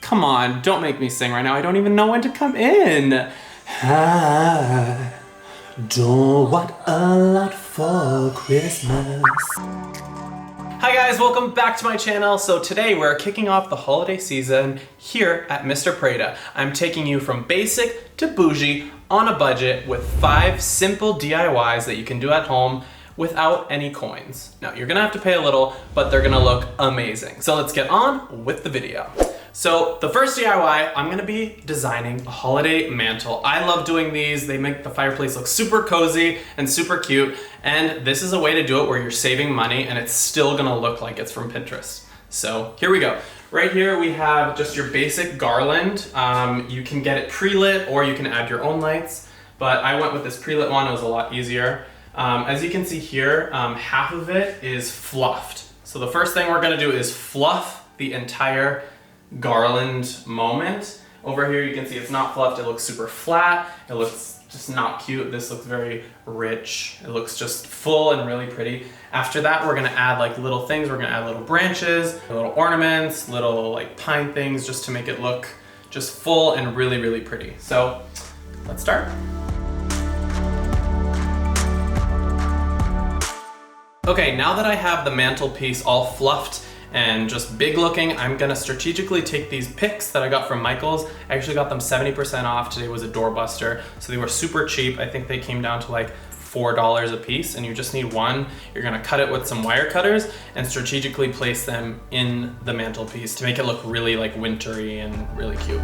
Come on, don't make me sing right now. I don't even know when to come in. I don't want a lot for Christmas. Hi guys, welcome back to my channel. So today we're kicking off the holiday season here at Mr. Preda. I'm taking you from basic to bougie on a budget with 5 simple DIYs that you can do at home without any coins. Now you're gonna have to pay a little, but they're gonna look amazing. So let's get on with the video. So the first DIY, I'm gonna be designing a holiday mantle. I love doing these. They make the fireplace look super cozy and super cute. And this is a way to do it where you're saving money and it's still gonna look like it's from Pinterest. So here we go. Right here we have just your basic garland. You can get it pre-lit or you can add your own lights, but I went with this pre-lit one. It was a lot easier. As you can see here, half of it is fluffed. So the first thing we're gonna do is fluff the entire garland moment. Over here you can see it's not fluffed, it looks super flat, it looks just not cute. This looks very rich, it looks just full and really pretty. After that we're gonna add like little things. We're gonna add little branches, little ornaments, little like pine things just to make it look just full and really, really pretty. So let's start. Okay, now that I have the mantelpiece all fluffed and just big looking, I'm gonna strategically take these picks that I got from Michael's. I actually got them 70% off. Today was a doorbuster, so they were super cheap. I think they came down to like $4 a piece, and you just need one. You're gonna cut it with some wire cutters and strategically place them in the mantelpiece to make it look really like wintry and really cute.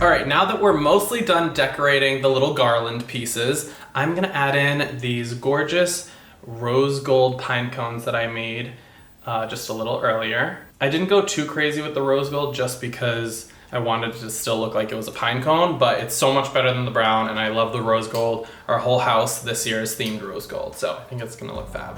All right, now that we're mostly done decorating the little garland pieces, I'm gonna add in these gorgeous rose gold pine cones that I made just a little earlier. I didn't go too crazy with the rose gold just because I wanted it to still look like it was a pine cone, but it's so much better than the brown and I love the rose gold. Our whole house this year is themed rose gold, so I think it's gonna look fab.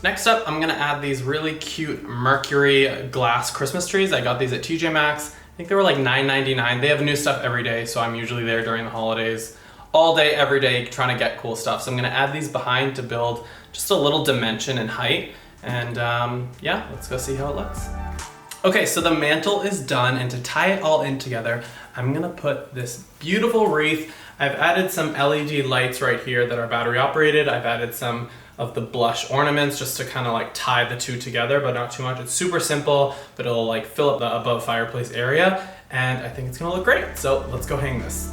Next up, I'm gonna add these really cute Mercury glass Christmas trees. I got these at TJ Maxx. I think they were like $9.99. They have new stuff every day, so I'm usually there during the holidays. All day, every day, trying to get cool stuff. So I'm gonna add these behind to build just a little dimension and height. And yeah, let's go see how it looks. Okay, so the mantle is done, and to tie it all in together, I'm gonna put this beautiful wreath. I've added some LED lights right here that are battery operated. I've added some of the blush ornaments just to kind of like tie the two together, but not too much. It's super simple, but it'll like fill up the above fireplace area, and I think it's gonna look great. So let's go hang this.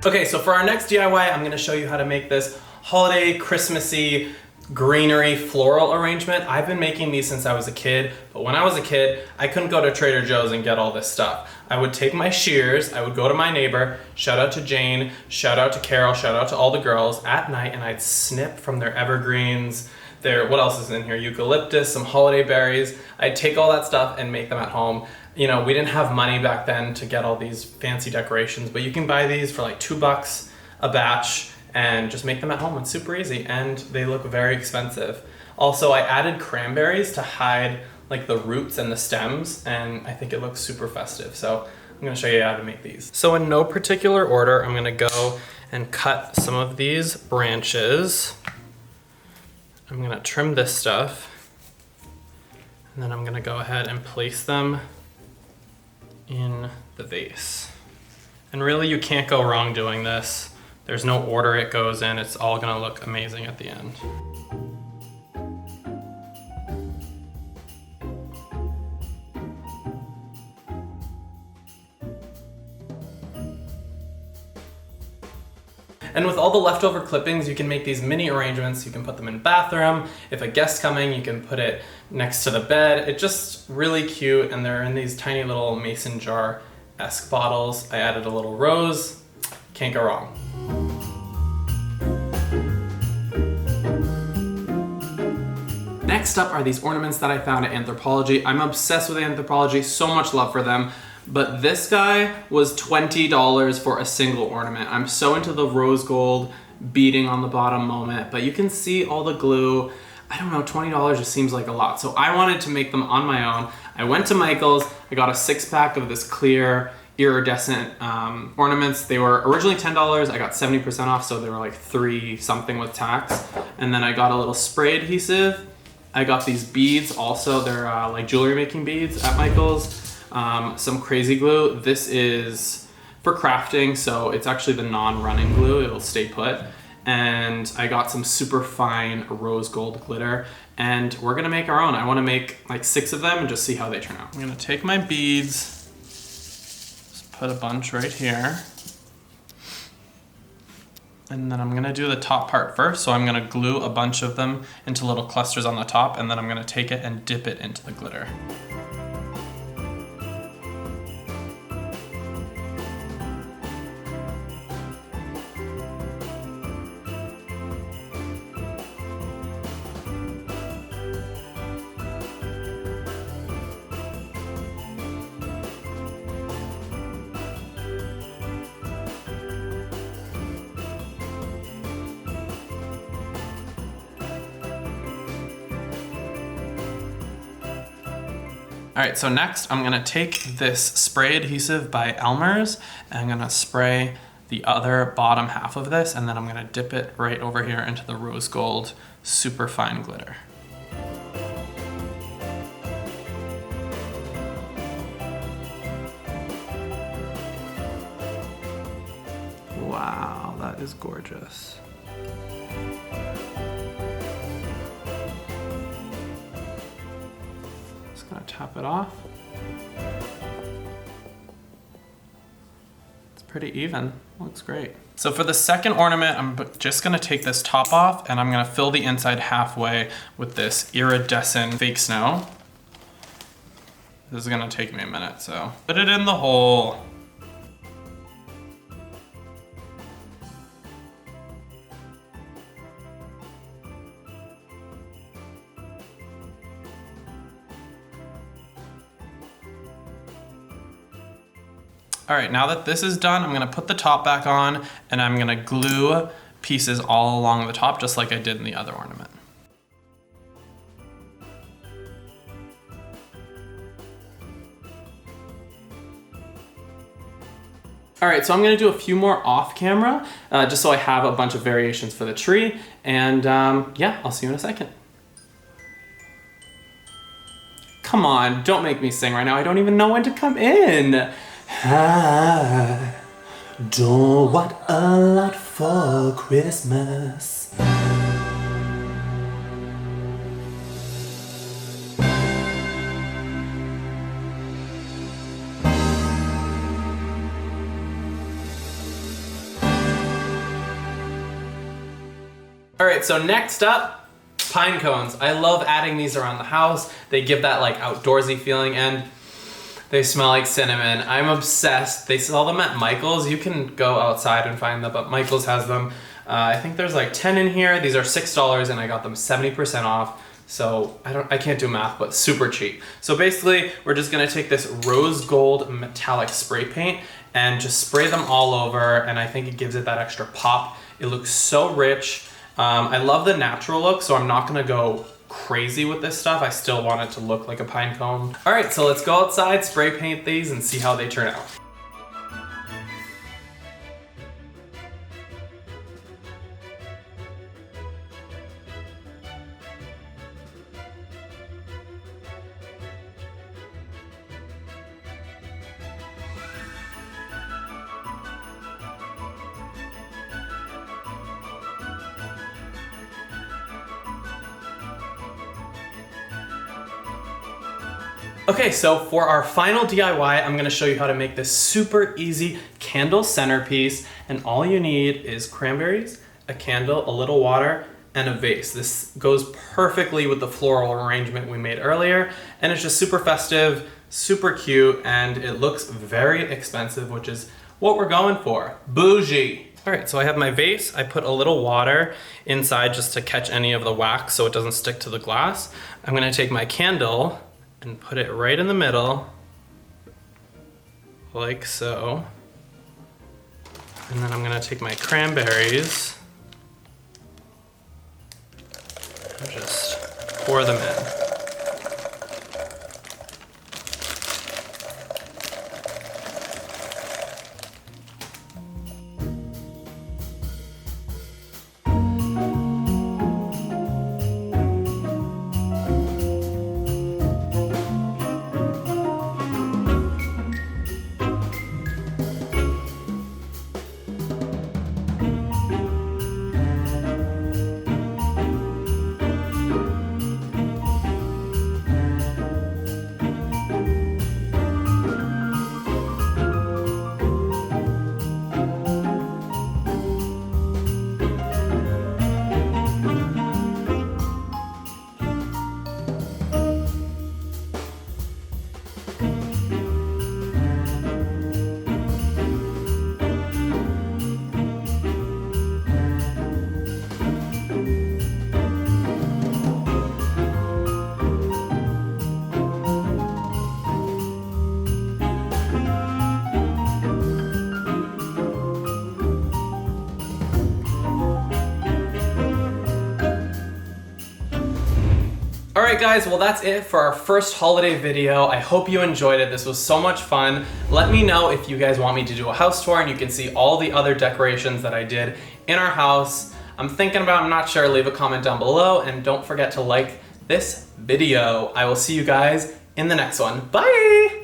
Okay, so for our next DIY, I'm gonna show you how to make this holiday, Christmassy, greenery floral arrangement. I've been making these since I was a kid, but when I was a kid, I couldn't go to Trader Joe's and get all this stuff. I would take my shears, I would go to my neighbor, shout out to Jane, shout out to Carol, shout out to all the girls at night, and I'd snip from their evergreens, what else is in here? Eucalyptus, some holiday berries. I'd take all that stuff and make them at home. You know, we didn't have money back then to get all these fancy decorations, but you can buy these for like $2 a batch and just make them at home. It's super easy and they look very expensive. Also, I added cranberries to hide like the roots and the stems, and I think it looks super festive. So I'm gonna show you how to make these. So in no particular order, I'm gonna go and cut some of these branches. I'm gonna trim this stuff, and then I'm gonna go ahead and place them in the vase. And really, you can't go wrong doing this. There's no order it goes in. It's all gonna look amazing at the end. And with all the leftover clippings, you can make these mini arrangements. You can put them in the bathroom. If a guest's coming, you can put it next to the bed. It's just really cute, and they're in these tiny little mason jar-esque bottles. I added a little rose. Can't go wrong. Next up are these ornaments that I found at Anthropologie. I'm obsessed with Anthropologie, so much love for them. But this guy was $20 for a single ornament. I'm so into the rose gold beading on the bottom moment, but you can see all the glue. I don't know, $20 just seems like a lot. So I wanted to make them on my own. I went to Michael's, I got a 6-pack of this clear iridescent ornaments. They were originally $10, I got 70% off, so they were like $3 something with tax. And then I got a little spray adhesive. I got these beads also, they're like jewelry making beads at Michael's. Some crazy glue. This is for crafting, so it's actually the non-running glue, it'll stay put. And I got some super fine rose gold glitter, and we're gonna make our own. I wanna make like 6 of them and just see how they turn out. I'm gonna take my beads, just put a bunch right here. And then I'm gonna do the top part first, so I'm gonna glue a bunch of them into little clusters on the top, and then I'm gonna take it and dip it into the glitter. All right, so next I'm gonna take this spray adhesive by Elmer's, and I'm gonna spray the other bottom half of this, and then I'm gonna dip it right over here into the rose gold super fine glitter. Wow, that is gorgeous. Gonna tap it off. It's pretty even, looks great. So for the second ornament, I'm just gonna take this top off, and I'm gonna fill the inside halfway with this iridescent fake snow. This is gonna take me a minute, so put it in the hole. All right, now that this is done, I'm gonna put the top back on, and I'm gonna glue pieces all along the top, just like I did in the other ornament. All right, so I'm gonna do a few more off camera, just so I have a bunch of variations for the tree, and yeah, I'll see you in a second. Come on, don't make me sing right now. I don't even know when to come in. I don't want a lot for Christmas. All right, so next up, pine cones. I love adding these around the house. They give that like outdoorsy feeling, and they smell like cinnamon. I'm obsessed. They sell them at Michael's. You can go outside and find them, but Michael's has them. I think there's like 10 in here. These are $6, and I got them 70% off. So I can't do math, but super cheap. So basically, we're just gonna take this rose gold metallic spray paint and just spray them all over, and I think it gives it that extra pop. It looks so rich. I love the natural look, so I'm not gonna go crazy with this stuff. I still want it to look like a pine cone. All right, so let's go outside, spray paint these, and see how they turn out. Okay, so for our final DIY, I'm gonna show you how to make this super easy candle centerpiece. And all you need is cranberries, a candle, a little water, and a vase. This goes perfectly with the floral arrangement we made earlier. And it's just super festive, super cute, and it looks very expensive, which is what we're going for. Bougie. All right, so I have my vase. I put a little water inside just to catch any of the wax so it doesn't stick to the glass. I'm gonna take my candle and put it right in the middle, like so. And then I'm gonna take my cranberries and just pour them in. Alright guys, well that's it for our first holiday video. I hope you enjoyed it. This was so much fun. Let me know if you guys want me to do a house tour and you can see all the other decorations that I did in our house. I'm thinking about, I'm not sure, leave a comment down below and don't forget to like this video. I will see you guys in the next one. Bye!